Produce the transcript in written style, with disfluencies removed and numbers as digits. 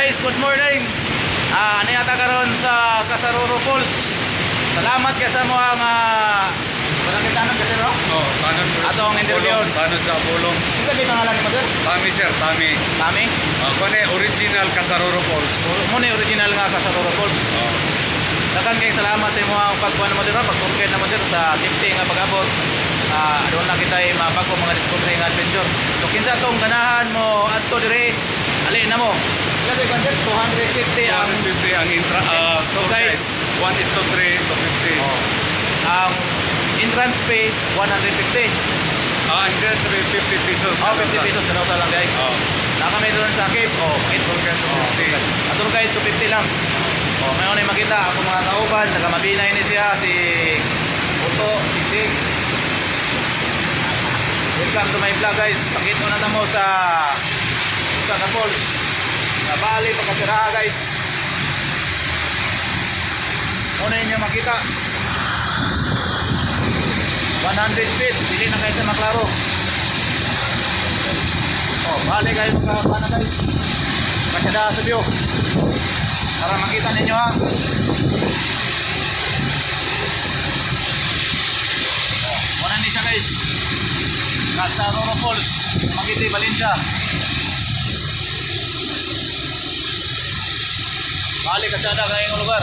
guys, good morning. Ano yata karon sa Kasaruro Falls. Salamat kay sa mo ang barangay tanan kasi no? Oh, tanan po. Atong interview. Tanan sa Apolong. Isa di pangalan mo sir? Tami sir, Tami. Tami? Kone original Kasaruro Falls. Mo ni original nga Kasaruro Falls. Oh. Daghang kay salamat sa imo ang pagkuan mo sir, pagturked na mo sir sa safety nga pag-abot. Doon na kita mabago mga discovery nga adventure. So kinsa tong ganahan mo adto dire ali na mo. Kasi concept 250 ang 250 ang tour guide. 1:3 to 50. Oh. Ang entrance fee 150. Entrance fee 50 pesos. 50 pesos na lang guys. Oh. Na kami doon sa cave. Tour guide to 50. Tour guide to 50 lang. Ngayon ay makita ako mga kauban, nagamabinay ni siya si Uto, si Sig. Welcome to my vlog guys. Pakita na mo sa Falls. Sa Bali pagkasiraha guys. Muna inyo makita 100 feet. Hindi na kayo sa maklaro. Bali kayo magkakapana guys. Kasada sa view. Para makita ninyo ha. Muna ni siya guys. Kasaruro Falls. Magiti Valencia. Bali kasada kayong lugar.